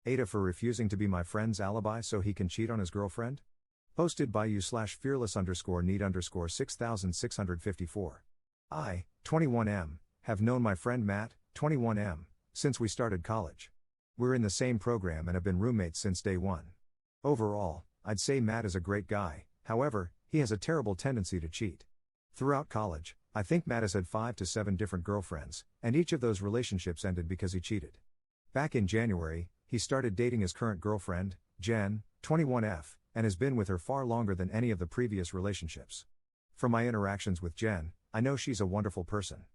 AITAH for refusing to be my friend's alibi so he can cheat on his girlfriend? Posted by you/fearless_need_6654. I, 21M, have known my friend Matt, 21M, since we started college. We're in the same program and have been roommates since day one. Overall, I'd say Matt is a great guy, however, he has a terrible tendency to cheat. Throughout college, I think Matt has had 5 to 7 different girlfriends, and each of those relationships ended because he cheated. Back in January, he started dating his current girlfriend, Jen, 21F, and has been with her far longer than any of the previous relationships. From my interactions with Jen, I know she's a wonderful person.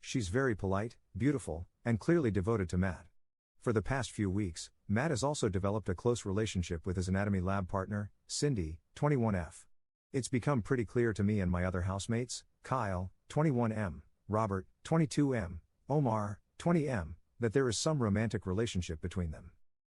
She's very polite, beautiful, and clearly devoted to Matt. For the past few weeks, Matt has also developed a close relationship with his anatomy lab partner, Cindy, 21F. It's become pretty clear to me and my other housemates, Kyle, 21M, Robert, 22M, Omar, 20M, that there is some romantic relationship between them.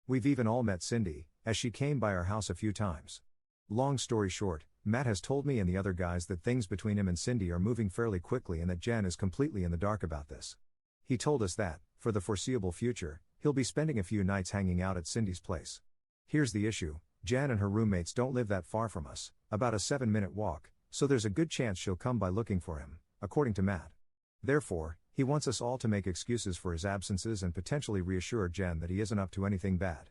We've even all met Cindy, as she came by our house a few times. Long story short, Matt has told me and the other guys that things between him and Cindy are moving fairly quickly and that Jen is completely in the dark about this. He told us that, for the foreseeable future, he'll be spending a few nights hanging out at Cindy's place. Here's the issue, Jen and her roommates don't live that far from us, about a 7-minute walk, so there's a good chance she'll come by looking for him, according to Matt. Therefore, he wants us all to make excuses for his absences and potentially reassure Jen that he isn't up to anything bad.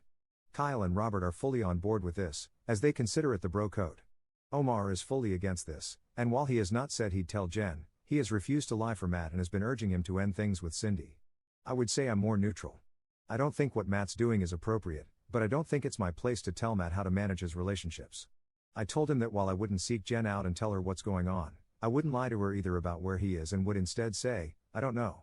Kyle and Robert are fully on board with this, as they consider it the bro code. Omar is fully against this, and while he has not said he'd tell Jen, he has refused to lie for Matt and has been urging him to end things with Cindy. I would say I'm more neutral. I don't think what Matt's doing is appropriate, but I don't think it's my place to tell Matt how to manage his relationships. I told him that while I wouldn't seek Jen out and tell her what's going on, I wouldn't lie to her either about where he is and would instead say, I don't know.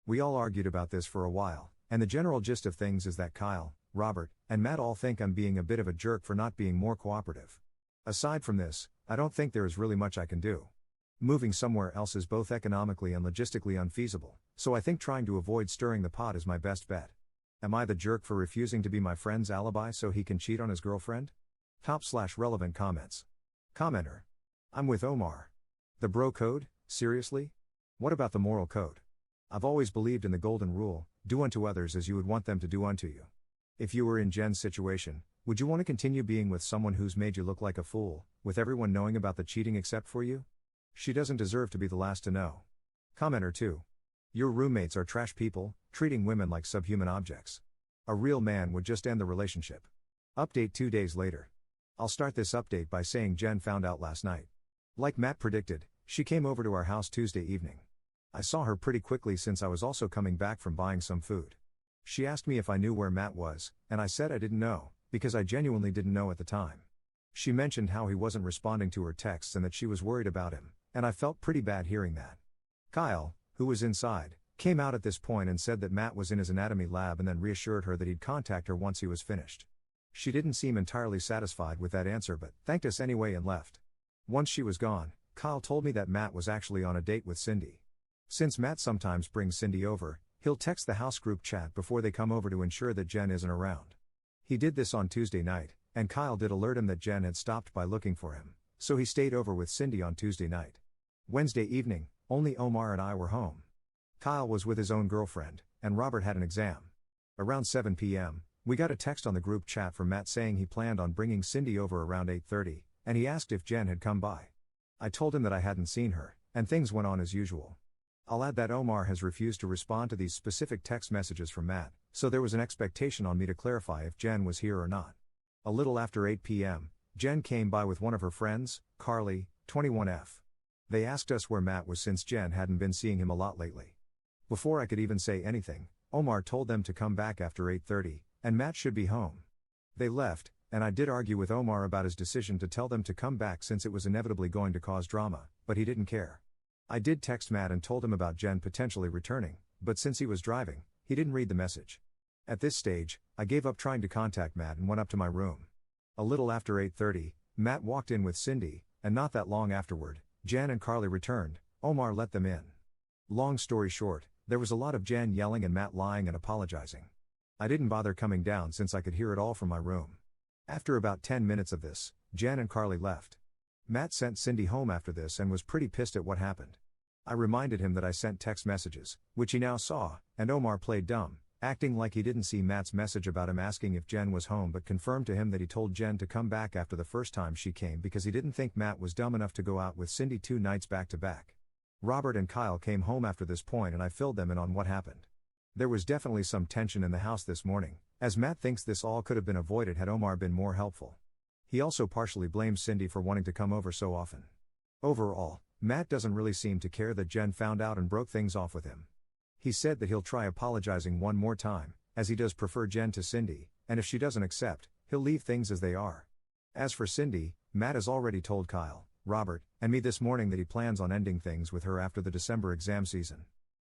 We all argued about this for a while, and the general gist of things is that Kyle, Robert, and Matt all think I'm being a bit of a jerk for not being more cooperative. Aside from this, I don't think there is really much I can do. Moving somewhere else is both economically and logistically unfeasible, so I think trying to avoid stirring the pot is my best bet. Am I the jerk for refusing to be my friend's alibi so he can cheat on his girlfriend? Top/relevant comments. Commenter. I'm with Omar. The bro code, seriously? What about the moral code? I've always believed in the golden rule, do unto others as you would want them to do unto you. If you were in Jen's situation, would you want to continue being with someone who's made you look like a fool, with everyone knowing about the cheating except for you? She doesn't deserve to be the last to know. Commenter 2. Your roommates are trash people, treating women like subhuman objects. A real man would just end the relationship. Update 2 days later. I'll start this update by saying Jen found out last night. Like Matt predicted, she came over to our house Tuesday evening. I saw her pretty quickly since I was also coming back from buying some food. She asked me if I knew where Matt was, and I said I didn't know, because I genuinely didn't know at the time. She mentioned how he wasn't responding to her texts and that she was worried about him, and I felt pretty bad hearing that. Kyle, who was inside, came out at this point and said that Matt was in his anatomy lab and then reassured her that he'd contact her once he was finished. She didn't seem entirely satisfied with that answer but thanked us anyway and left. Once she was gone, Kyle told me that Matt was actually on a date with Cindy. Since Matt sometimes brings Cindy over, he'll text the house group chat before they come over to ensure that Jen isn't around. He did this on Tuesday night, and Kyle did alert him that Jen had stopped by looking for him, so he stayed over with Cindy on Tuesday night. Wednesday evening, only Omar and I were home. Kyle was with his own girlfriend, and Robert had an exam. Around 7 p.m., we got a text on the group chat from Matt saying he planned on bringing Cindy over around 8:30, and he asked if Jen had come by. I told him that I hadn't seen her, and things went on as usual. I'll add that Omar has refused to respond to these specific text messages from Matt, so there was an expectation on me to clarify if Jen was here or not. A little after 8 p.m., Jen came by with one of her friends, Carly, 21F. They asked us where Matt was since Jen hadn't been seeing him a lot lately. Before I could even say anything, Omar told them to come back after 8:30, and Matt should be home. They left, and I did argue with Omar about his decision to tell them to come back since it was inevitably going to cause drama, but he didn't care. I did text Matt and told him about Jen potentially returning, but since he was driving, he didn't read the message. At this stage, I gave up trying to contact Matt and went up to my room. A little after 8:30, Matt walked in with Cindy, and not that long afterward, Jen and Carly returned. Omar let them in. Long story short, there was a lot of Jen yelling and Matt lying and apologizing. I didn't bother coming down since I could hear it all from my room. After about 10 minutes of this, Jen and Carly left. Matt sent Cindy home after this and was pretty pissed at what happened. I reminded him that I sent text messages, which he now saw, and Omar played dumb, acting like he didn't see Matt's message about him asking if Jen was home, but confirmed to him that he told Jen to come back after the first time she came because he didn't think Matt was dumb enough to go out with Cindy 2 nights back to back. Robert and Kyle came home after this point and I filled them in on what happened. There was definitely some tension in the house this morning, as Matt thinks this all could have been avoided had Omar been more helpful. He also partially blames Cindy for wanting to come over so often. Overall, Matt doesn't really seem to care that Jen found out and broke things off with him. He said that he'll try apologizing one more time, as he does prefer Jen to Cindy, and if she doesn't accept, he'll leave things as they are. As for Cindy, Matt has already told Kyle, Robert, and me this morning that he plans on ending things with her after the December exam season.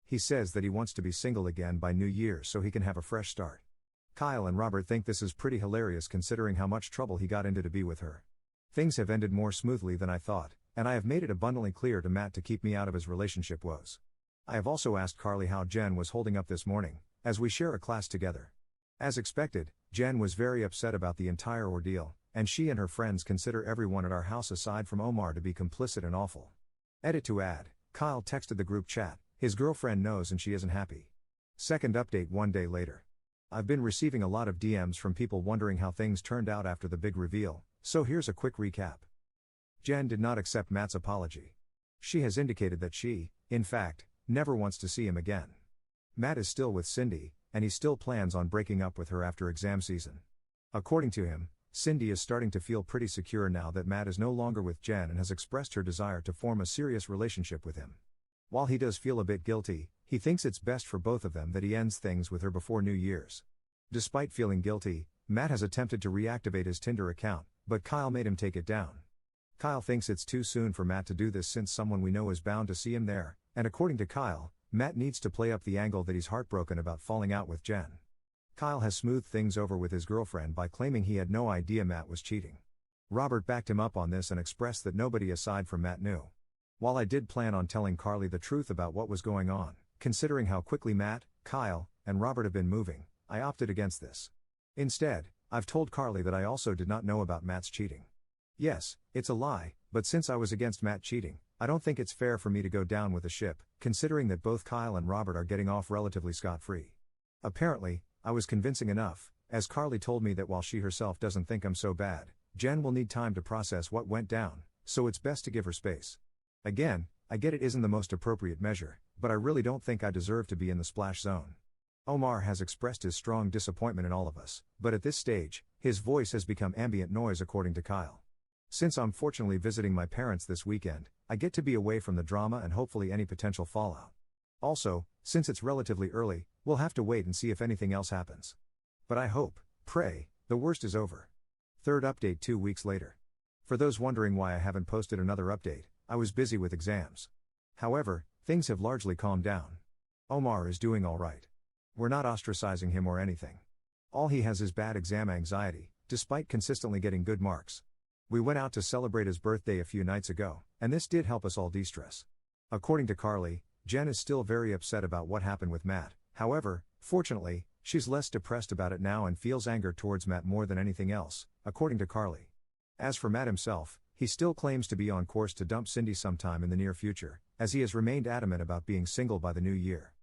He says that he wants to be single again by New Year's so he can have a fresh start. Kyle and Robert think this is pretty hilarious considering how much trouble he got into to be with her. Things have ended more smoothly than I thought, and I have made it abundantly clear to Matt to keep me out of his relationship woes. I have also asked Carly how Jen was holding up this morning, as we share a class together. As expected, Jen was very upset about the entire ordeal, and she and her friends consider everyone at our house aside from Omar to be complicit and awful. Edit to add, Kyle texted the group chat, his girlfriend knows and she isn't happy. Second update 1 day later. I've been receiving a lot of DMs from people wondering how things turned out after the big reveal, so here's a quick recap. Jen did not accept Matt's apology. She has indicated that she, in fact, never wants to see him again. Matt is still with Cindy, and he still plans on breaking up with her after exam season. According to him, Cindy is starting to feel pretty secure now that Matt is no longer with Jen and has expressed her desire to form a serious relationship with him. While he does feel a bit guilty, he thinks it's best for both of them that he ends things with her before New Year's. Despite feeling guilty, Matt has attempted to reactivate his Tinder account, but Kyle made him take it down. Kyle thinks it's too soon for Matt to do this since someone we know is bound to see him there, and according to Kyle, Matt needs to play up the angle that he's heartbroken about falling out with Jen. Kyle has smoothed things over with his girlfriend by claiming he had no idea Matt was cheating. Robert backed him up on this and expressed that nobody aside from Matt knew. While I did plan on telling Carly the truth about what was going on, considering how quickly Matt, Kyle, and Robert have been moving, I opted against this. Instead, I've told Carly that I also did not know about Matt's cheating. Yes, it's a lie, but since I was against Matt cheating, I don't think it's fair for me to go down with the ship, considering that both Kyle and Robert are getting off relatively scot-free. Apparently, I was convincing enough, as Carly told me that while she herself doesn't think I'm so bad, Jen will need time to process what went down, so it's best to give her space. Again, I get it isn't the most appropriate measure, but I really don't think I deserve to be in the splash zone. Omar has expressed his strong disappointment in all of us, but at this stage, his voice has become ambient noise according to Kyle. Since I'm fortunately visiting my parents this weekend, I get to be away from the drama and hopefully any potential fallout. Also, since it's relatively early, we'll have to wait and see if anything else happens. But I hope, pray, the worst is over. Third update 2 weeks later. For those wondering why I haven't posted another update, I was busy with exams. However, things have largely calmed down. Omar is doing all right. We're not ostracizing him or anything. All he has is bad exam anxiety, despite consistently getting good marks. We went out to celebrate his birthday a few nights ago, and this did help us all de-stress. According to Carly, Jen is still very upset about what happened with Matt. However, fortunately, she's less depressed about it now and feels anger towards Matt more than anything else, according to Carly. As for Matt himself, he still claims to be on course to dump Cindy sometime in the near future, as he has remained adamant about being single by the new year.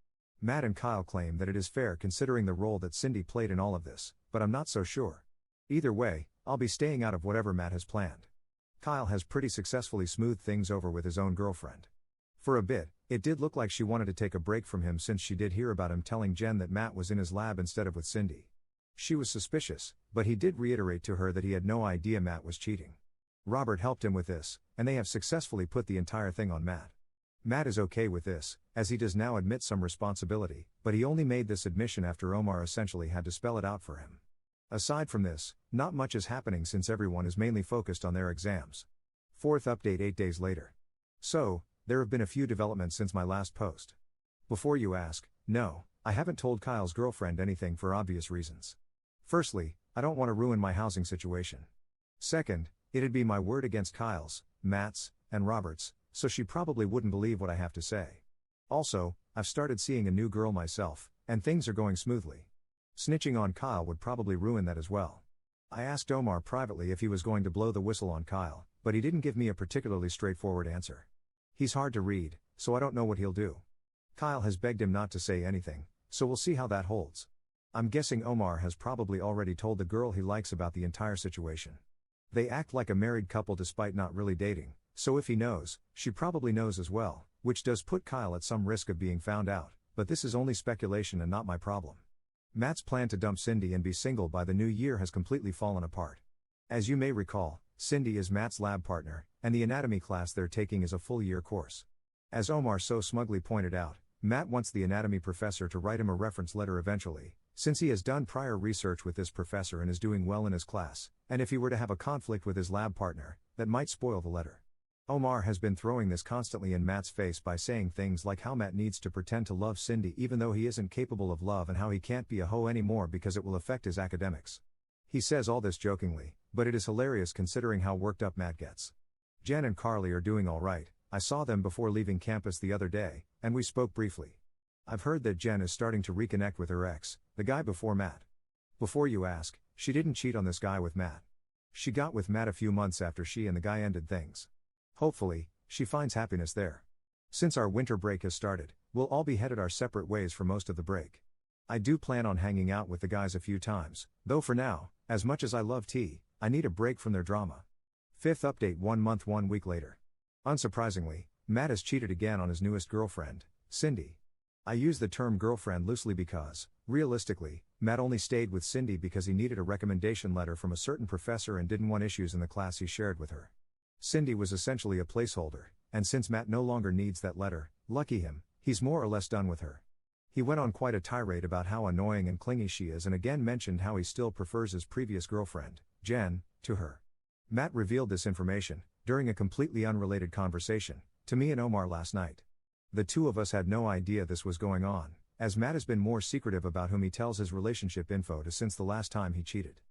Matt and Kyle claim that it is fair considering the role that Cindy played in all of this, but I'm not so sure. Either way, I'll be staying out of whatever Matt has planned. Kyle has pretty successfully smoothed things over with his own girlfriend. For a bit, it did look like she wanted to take a break from him since she did hear about him telling Jen that Matt was in his lab instead of with Cindy. She was suspicious, but he did reiterate to her that he had no idea Matt was cheating. Robert helped him with this, and they have successfully put the entire thing on Matt. Matt is okay with this, as he does now admit some responsibility, but he only made this admission after Omar essentially had to spell it out for him. Aside from this, not much is happening since everyone is mainly focused on their exams. Fourth update 8 days later. So, there have been a few developments since my last post. Before you ask, no, I haven't told Kyle's girlfriend anything for obvious reasons. Firstly, I don't want to ruin my housing situation. Second, it'd be my word against Kyle's, Matt's, and Robert's, so she probably wouldn't believe what I have to say. Also, I've started seeing a new girl myself, and things are going smoothly. Snitching on Kyle would probably ruin that as well. I asked Omar privately if he was going to blow the whistle on Kyle, but he didn't give me a particularly straightforward answer. He's hard to read, so I don't know what he'll do. Kyle has begged him not to say anything, so we'll see how that holds. I'm guessing Omar has probably already told the girl he likes about the entire situation. They act like a married couple despite not really dating, so if he knows, she probably knows as well, which does put Kyle at some risk of being found out, but this is only speculation and not my problem. Matt's plan to dump Cindy and be single by the new year has completely fallen apart. As you may recall, Cindy is Matt's lab partner, and the anatomy class they're taking is a full-year course. As Omar so smugly pointed out, Matt wants the anatomy professor to write him a reference letter eventually, since he has done prior research with this professor and is doing well in his class, and if he were to have a conflict with his lab partner, that might spoil the letter. Omar has been throwing this constantly in Matt's face by saying things like how Matt needs to pretend to love Cindy even though he isn't capable of love and how he can't be a hoe anymore because it will affect his academics. He says all this jokingly, but it is hilarious considering how worked up Matt gets. Jen and Carly are doing all right. I saw them before leaving campus the other day, and we spoke briefly. I've heard that Jen is starting to reconnect with her ex, the guy before Matt. Before you ask, she didn't cheat on this guy with Matt. She got with Matt a few months after she and the guy ended things. Hopefully, she finds happiness there. Since our winter break has started, we'll all be headed our separate ways for most of the break. I do plan on hanging out with the guys a few times, though for now, as much as I love tea, I need a break from their drama. Fifth update 1 month 1 week later. Unsurprisingly, Matt has cheated again on his newest girlfriend, Cindy. I use the term girlfriend loosely because, realistically, Matt only stayed with Cindy because he needed a recommendation letter from a certain professor and didn't want issues in the class he shared with her. Cindy was essentially a placeholder, and since Matt no longer needs that letter, lucky him, he's more or less done with her. He went on quite a tirade about how annoying and clingy she is and again mentioned how he still prefers his previous girlfriend, Jen, to her. Matt revealed this information, during a completely unrelated conversation, to me and Omar last night. The two of us had no idea this was going on, as Matt has been more secretive about whom he tells his relationship info to since the last time he cheated.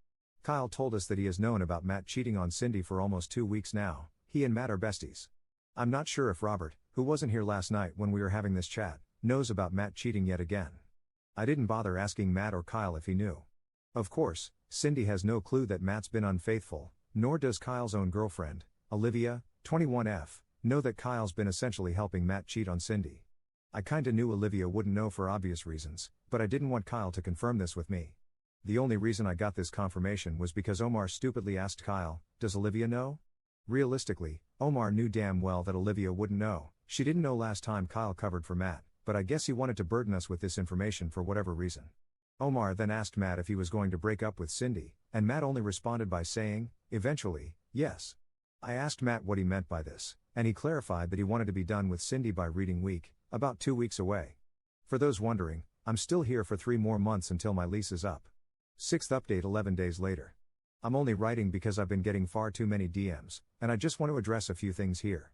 Kyle told us that he has known about Matt cheating on Cindy for almost 2 weeks now. He and Matt are besties. I'm not sure if Robert, who wasn't here last night when we were having this chat, knows about Matt cheating yet again. I didn't bother asking Matt or Kyle if he knew. Of course, Cindy has no clue that Matt's been unfaithful, nor does Kyle's own girlfriend, Olivia, 21F, know that Kyle's been essentially helping Matt cheat on Cindy. I kinda knew Olivia wouldn't know for obvious reasons, but I didn't want Kyle to confirm this with me. The only reason I got this confirmation was because Omar stupidly asked Kyle, "Does Olivia know?" Realistically, Omar knew damn well that Olivia wouldn't know. She didn't know last time Kyle covered for Matt, but I guess he wanted to burden us with this information for whatever reason. Omar then asked Matt if he was going to break up with Cindy, and Matt only responded by saying, eventually, yes. I asked Matt what he meant by this, and he clarified that he wanted to be done with Cindy by reading week, about 2 weeks away. For those wondering, I'm still here for 3 more months until my lease is up. 6th update 11 days later. I'm only writing because I've been getting far too many DMs, and I just want to address a few things here.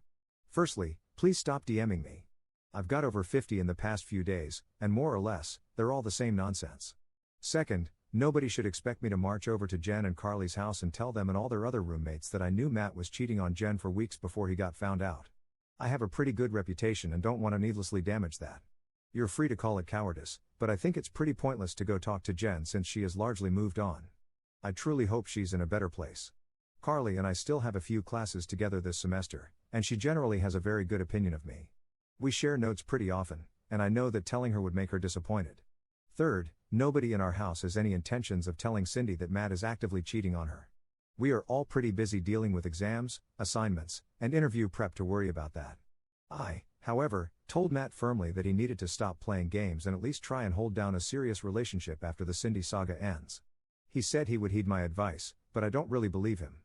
Firstly, please stop DMing me. I've got over 50 in the past few days, and more or less, they're all the same nonsense. Second, nobody should expect me to march over to Jen and Carly's house and tell them and all their other roommates that I knew Matt was cheating on Jen for weeks before he got found out. I have a pretty good reputation and don't want to needlessly damage that. You're free to call it cowardice, but I think it's pretty pointless to go talk to Jen since she has largely moved on. I truly hope she's in a better place. Carly and I still have a few classes together this semester, and she generally has a very good opinion of me. We share notes pretty often, and I know that telling her would make her disappointed. Third, nobody in our house has any intentions of telling Cindy that Matt is actively cheating on her. We are all pretty busy dealing with exams, assignments, and interview prep to worry about that. I, however, told Matt firmly that he needed to stop playing games and at least try and hold down a serious relationship after the Cindy saga ends. He said he would heed my advice, but I don't really believe him.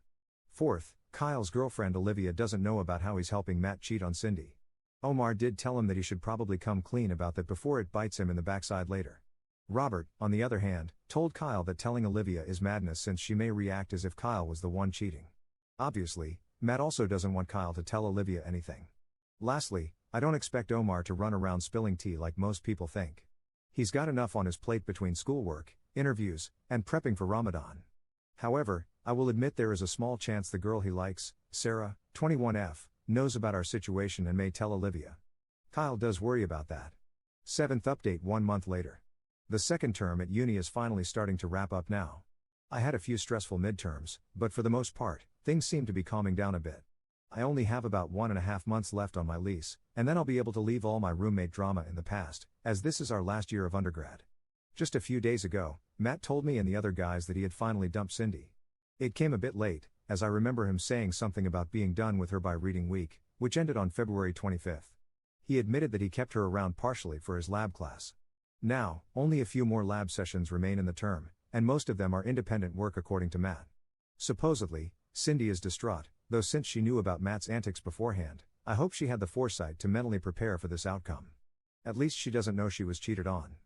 Fourth, Kyle's girlfriend Olivia doesn't know about how he's helping Matt cheat on Cindy. Omar did tell him that he should probably come clean about that before it bites him in the backside later. Robert, on the other hand, told Kyle that telling Olivia is madness since she may react as if Kyle was the one cheating. Obviously, Matt also doesn't want Kyle to tell Olivia anything. Lastly, I don't expect Omar to run around spilling tea like most people think. He's got enough on his plate between schoolwork, interviews, and prepping for Ramadan. However, I will admit there is a small chance the girl he likes, Sarah, 21F, knows about our situation and may tell Olivia. Kyle does worry about that. 7th update 1 month later. The second term at uni is finally starting to wrap up now. I had a few stressful midterms, but for the most part, things seem to be calming down a bit. I only have about 1.5 months left on my lease, and then I'll be able to leave all my roommate drama in the past, as this is our last year of undergrad. Just a few days ago, Matt told me and the other guys that he had finally dumped Cindy. It came a bit late, as I remember him saying something about being done with her by reading week, which ended on February 25th. He admitted that he kept her around partially for his lab class. Now, only a few more lab sessions remain in the term, and most of them are independent work according to Matt. Supposedly, Cindy is distraught, though since she knew about Matt's antics beforehand, I hope she had the foresight to mentally prepare for this outcome. At least she doesn't know she was cheated on.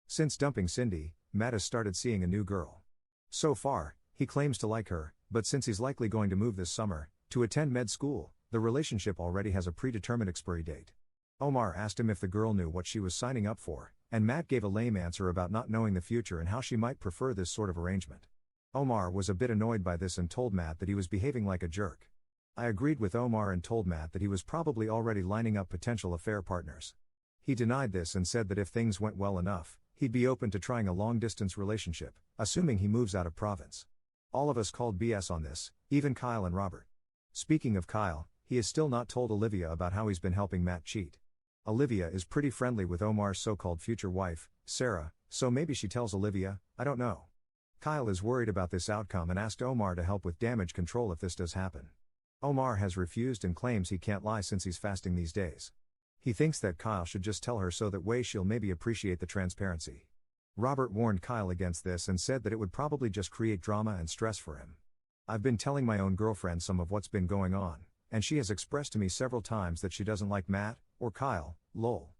Since dumping Cindy, Matt has started seeing a new girl. So far, he claims to like her, but since he's likely going to move this summer, to attend med school, the relationship already has a predetermined expiry date. Omar asked him if the girl knew what she was signing up for, and Matt gave a lame answer about not knowing the future and how she might prefer this sort of arrangement. Omar was a bit annoyed by this and told Matt that he was behaving like a jerk. I agreed with Omar and told Matt that he was probably already lining up potential affair partners. He denied this and said that if things went well enough, he'd be open to trying a long-distance relationship, assuming he moves out of province. All of us called BS on this, even Kyle and Robert. Speaking of Kyle, he has still not told Olivia about how he's been helping Matt cheat. Olivia is pretty friendly with Omar's so-called future wife, Sarah, so maybe she tells Olivia, I don't know. Kyle is worried about this outcome and asked Omar to help with damage control if this does happen. Omar has refused and claims he can't lie since he's fasting these days. He thinks that Kyle should just tell her so that way she'll maybe appreciate the transparency. Robert warned Kyle against this and said that it would probably just create drama and stress for him. I've been telling my own girlfriend some of what's been going on, and she has expressed to me several times that she doesn't like Matt, or Kyle, lol.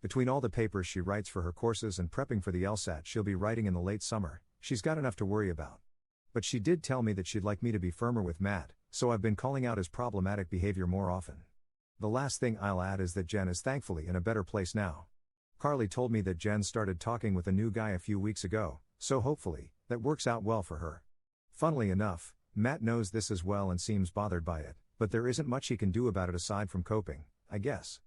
Between all the papers she writes for her courses and prepping for the LSAT she'll be writing in the late summer, she's got enough to worry about. But she did tell me that she'd like me to be firmer with Matt, so I've been calling out his problematic behavior more often. The last thing I'll add is that Jen is thankfully in a better place now. Carly told me that Jen started talking with a new guy a few weeks ago, so hopefully, that works out well for her. Funnily enough, Matt knows this as well and seems bothered by it, but there isn't much he can do about it aside from coping, I guess.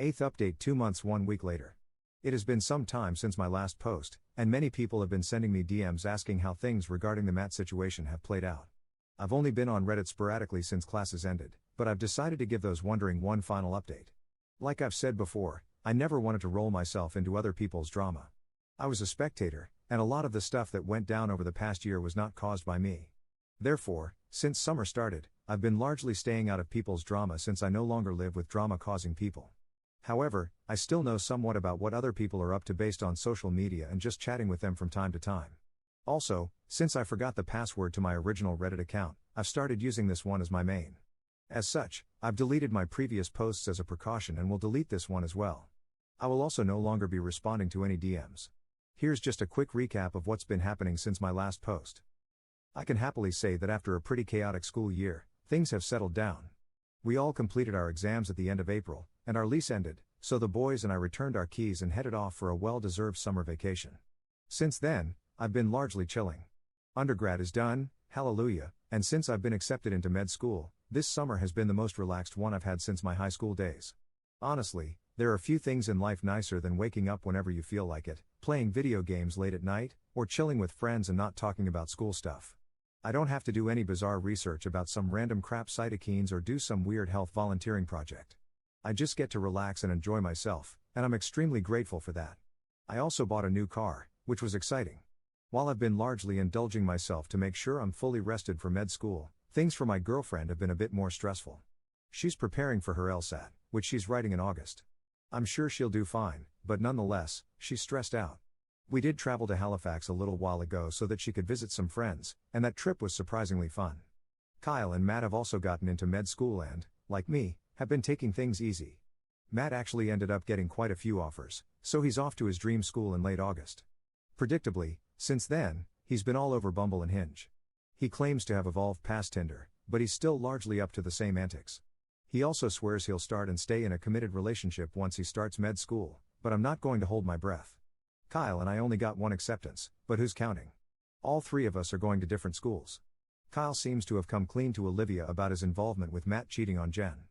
8th update 2 months 1 week later. It has been some time since my last post, and many people have been sending me DMs asking how things regarding the Matt situation have played out. I've only been on Reddit sporadically since classes ended, but I've decided to give those wondering one final update. Like I've said before, I never wanted to roll myself into other people's drama. I was a spectator, and a lot of the stuff that went down over the past year was not caused by me. Therefore, since summer started, I've been largely staying out of people's drama since I no longer live with drama-causing people. However, I still know somewhat about what other people are up to based on social media and just chatting with them from time to time. Also, since I forgot the password to my original Reddit account, I've started using this one as my main. As such, I've deleted my previous posts as a precaution and will delete this one as well. I will also no longer be responding to any DMs. Here's just a quick recap of what's been happening since my last post. I can happily say that after a pretty chaotic school year, things have settled down. We all completed our exams at the end of April, and our lease ended, so the boys and I returned our keys and headed off for a well-deserved summer vacation. Since then, I've been largely chilling. Undergrad is done, hallelujah, and since I've been accepted into med school, this summer has been the most relaxed one I've had since my high school days. Honestly, there are few things in life nicer than waking up whenever you feel like it, playing video games late at night, or chilling with friends and not talking about school stuff. I don't have to do any bizarre research about some random crap cytokines or do some weird health volunteering project. I just get to relax and enjoy myself, and I'm extremely grateful for that. I also bought a new car, which was exciting. While I've been largely indulging myself to make sure I'm fully rested for med school, things for my girlfriend have been a bit more stressful. She's preparing for her LSAT, which she's writing in August. I'm sure she'll do fine, but nonetheless, she's stressed out. We did travel to Halifax a little while ago so that she could visit some friends, and that trip was surprisingly fun. Kyle and Matt have also gotten into med school and, like me, have been taking things easy. Matt actually ended up getting quite a few offers, so he's off to his dream school in late August. Predictably, since then, he's been all over Bumble and Hinge. He claims to have evolved past Tinder, but he's still largely up to the same antics. He also swears he'll start and stay in a committed relationship once he starts med school, but I'm not going to hold my breath. Kyle and I only got one acceptance, but who's counting? All three of us are going to different schools. Kyle seems to have come clean to Olivia about his involvement with Matt cheating on Jen.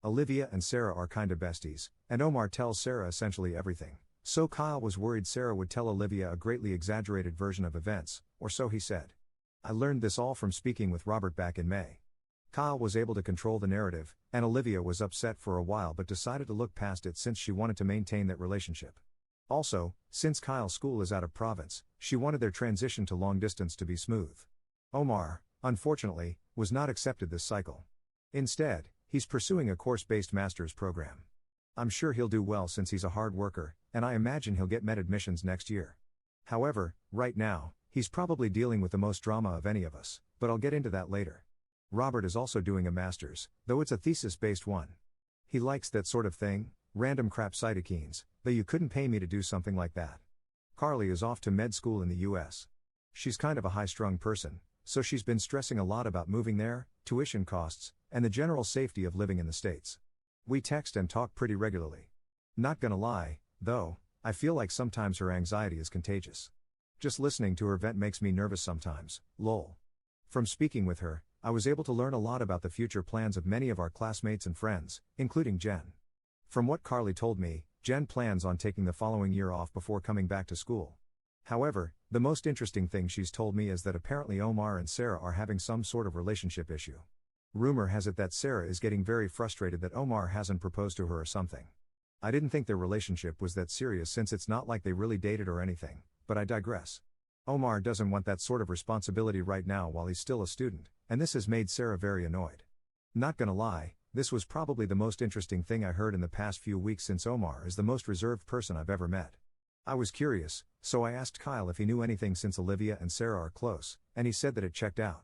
Olivia and Sarah are kinda besties, and Omar tells Sarah essentially everything, so Kyle was worried Sarah would tell Olivia a greatly exaggerated version of events, or so he said. I learned this all from speaking with Robert back in May. Kyle was able to control the narrative, and Olivia was upset for a while but decided to look past it since she wanted to maintain that relationship. Also, since Kyle's school is out of province, she wanted their transition to long distance to be smooth. Omar, unfortunately, was not accepted this cycle. Instead, he's pursuing a course-based master's program. I'm sure he'll do well since he's a hard worker, and I imagine he'll get med admissions next year. However, right now, he's probably dealing with the most drama of any of us, but I'll get into that later. Robert is also doing a master's, though it's a thesis-based one. He likes that sort of thing, random crap cytokines, though you couldn't pay me to do something like that. Carly is off to med school in the US. She's kind of a high-strung person, so she's been stressing a lot about moving there, tuition costs, and the general safety of living in the States. We text and talk pretty regularly. Not gonna lie, though, I feel like sometimes her anxiety is contagious. Just listening to her vent makes me nervous sometimes, lol. From speaking with her, I was able to learn a lot about the future plans of many of our classmates and friends, including Jen. From what Carly told me, Jen plans on taking the following year off before coming back to school. However, the most interesting thing she's told me is that apparently Omar and Sarah are having some sort of relationship issue. Rumor has it that Sarah is getting very frustrated that Omar hasn't proposed to her or something. I didn't think their relationship was that serious since it's not like they really dated or anything, but I digress. Omar doesn't want that sort of responsibility right now while he's still a student, and this has made Sarah very annoyed. Not gonna lie, this was probably the most interesting thing I heard in the past few weeks since Omar is the most reserved person I've ever met. I was curious, so I asked Kyle if he knew anything since Olivia and Sarah are close, and he said that it checked out.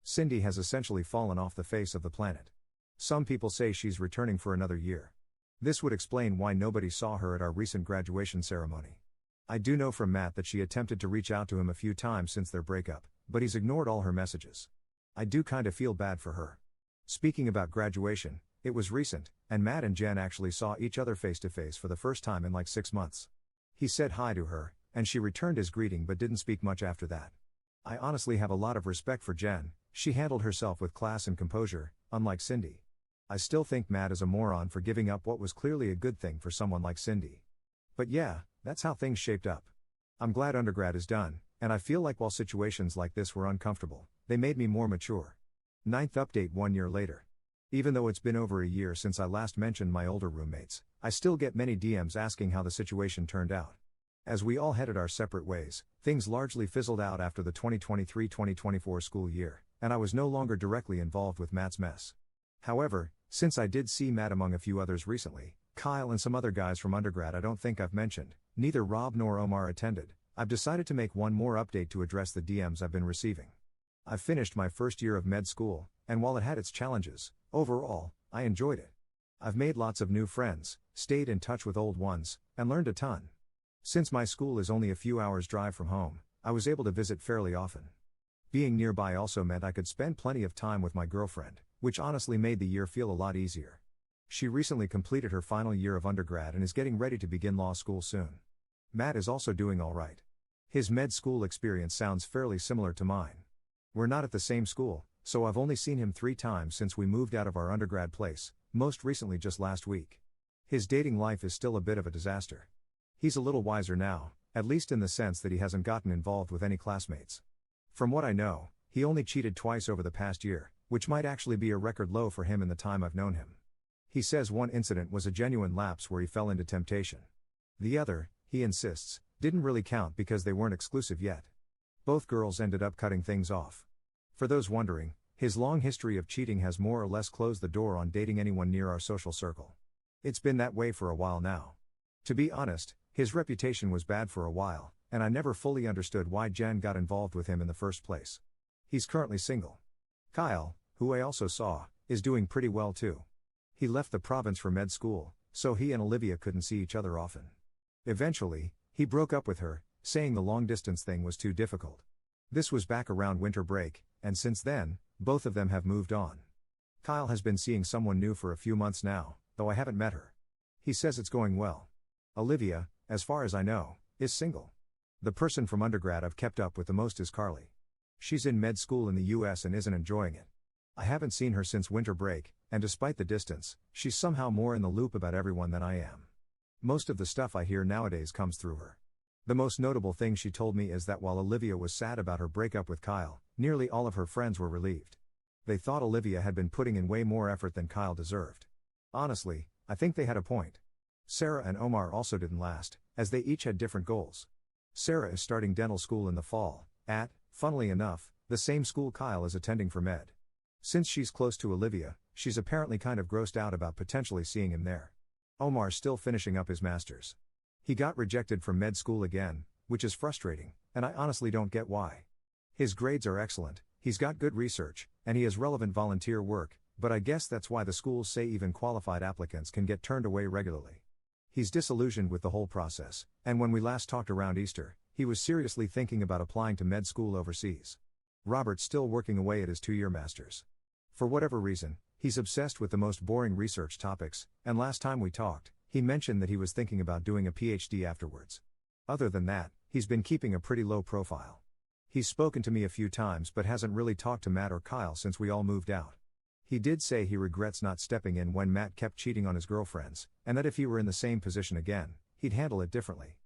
Cindy has essentially fallen off the face of the planet. Some people say she's returning for another year. This would explain why nobody saw her at our recent graduation ceremony. I do know from Matt that she attempted to reach out to him a few times since their breakup, but he's ignored all her messages. I do kinda feel bad for her. Speaking about graduation, it was recent, and Matt and Jen actually saw each other face to face for the first time in like 6 months. He said hi to her, and she returned his greeting but didn't speak much after that. I honestly have a lot of respect for Jen. She handled herself with class and composure, unlike Cindy. I still think Matt is a moron for giving up what was clearly a good thing for someone like Cindy. But yeah, that's how things shaped up. I'm glad undergrad is done, and I feel like while situations like this were uncomfortable, they made me more mature. 9th update 1 year later. Even though it's been over a year since I last mentioned my older roommates, I still get many DMs asking how the situation turned out. As we all headed our separate ways, things largely fizzled out after the 2023-2024 school year, and I was no longer directly involved with Matt's mess. However, since I did see Matt among a few others recently, Kyle and some other guys from undergrad I don't think I've mentioned, neither Rob nor Omar attended, I've decided to make one more update to address the DMs I've been receiving. I've finished my first year of med school, and while it had its challenges, overall, I enjoyed it. I've made lots of new friends, stayed in touch with old ones, and learned a ton. Since my school is only a few hours' drive from home, I was able to visit fairly often. Being nearby also meant I could spend plenty of time with my girlfriend, which honestly made the year feel a lot easier. She recently completed her final year of undergrad and is getting ready to begin law school soon. Matt is also doing alright. His med school experience sounds fairly similar to mine. We're not at the same school, so I've only seen him 3 times since we moved out of our undergrad place, most recently just last week. His dating life is still a bit of a disaster. He's a little wiser now, at least in the sense that he hasn't gotten involved with any classmates. From what I know, he only cheated twice over the past year, which might actually be a record low for him in the time I've known him. He says one incident was a genuine lapse where he fell into temptation. The other, he insists, didn't really count because they weren't exclusive yet. Both girls ended up cutting things off. For those wondering, his long history of cheating has more or less closed the door on dating anyone near our social circle. It's been that way for a while now. To be honest, his reputation was bad for a while, and I never fully understood why Jen got involved with him in the first place. He's currently single. Kyle, who I also saw, is doing pretty well too. He left the province for med school, so he and Olivia couldn't see each other often. Eventually, he broke up with her, saying the long-distance thing was too difficult. This was back around winter break, and since then, both of them have moved on. Kyle has been seeing someone new for a few months now, though I haven't met her. He says it's going well. Olivia, as far as I know, is single. The person from undergrad I've kept up with the most is Carly. She's in med school in the US and isn't enjoying it. I haven't seen her since winter break, and despite the distance, she's somehow more in the loop about everyone than I am. Most of the stuff I hear nowadays comes through her. The most notable thing she told me is that while Olivia was sad about her breakup with Kyle, nearly all of her friends were relieved. They thought Olivia had been putting in way more effort than Kyle deserved. Honestly, I think they had a point. Sarah and Omar also didn't last, as they each had different goals. Sarah is starting dental school in the fall, at, funnily enough, the same school Kyle is attending for med. Since she's close to Olivia, she's apparently kind of grossed out about potentially seeing him there. Omar's still finishing up his master's. He got rejected from med school again, which is frustrating, and I honestly don't get why. His grades are excellent, he's got good research, and he has relevant volunteer work, but I guess that's why the schools say even qualified applicants can get turned away regularly. He's disillusioned with the whole process, and when we last talked around Easter, he was seriously thinking about applying to med school overseas. Robert's still working away at his 2-year master's. For whatever reason, he's obsessed with the most boring research topics, and last time we talked, he mentioned that he was thinking about doing a PhD afterwards. Other than that, he's been keeping a pretty low profile. He's spoken to me a few times but hasn't really talked to Matt or Kyle since we all moved out. He did say he regrets not stepping in when Matt kept cheating on his girlfriends, and that if he were in the same position again, he'd handle it differently.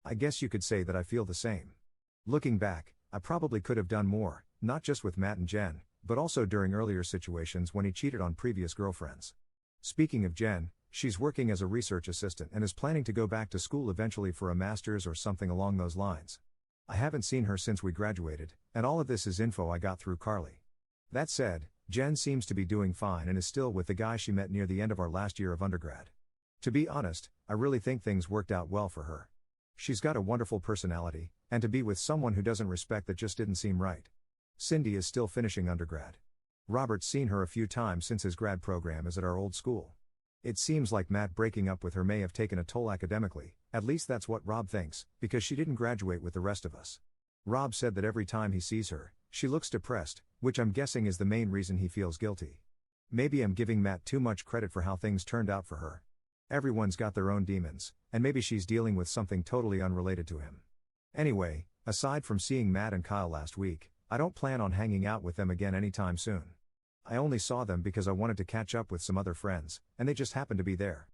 I guess you could say that I feel the same. Looking back, I probably could have done more, not just with Matt and Jen, but also during earlier situations when he cheated on previous girlfriends. Speaking of Jen, she's working as a research assistant and is planning to go back to school eventually for a master's or something along those lines. I haven't seen her since we graduated, and all of this is info I got through Carly. That said, Jen seems to be doing fine and is still with the guy she met near the end of our last year of undergrad. To be honest, I really think things worked out well for her. She's got a wonderful personality, and to be with someone who doesn't respect that just didn't seem right. Cindy is still finishing undergrad. Robert's seen her a few times since his grad program is at our old school. It seems like Matt breaking up with her may have taken a toll academically, at least that's what Rob thinks, because she didn't graduate with the rest of us. Rob said that every time he sees her, she looks depressed, which I'm guessing is the main reason he feels guilty. Maybe I'm giving Matt too much credit for how things turned out for her. Everyone's got their own demons, and maybe she's dealing with something totally unrelated to him. Anyway, aside from seeing Matt and Kyle last week, I don't plan on hanging out with them again anytime soon. I only saw them because I wanted to catch up with some other friends, and they just happened to be there.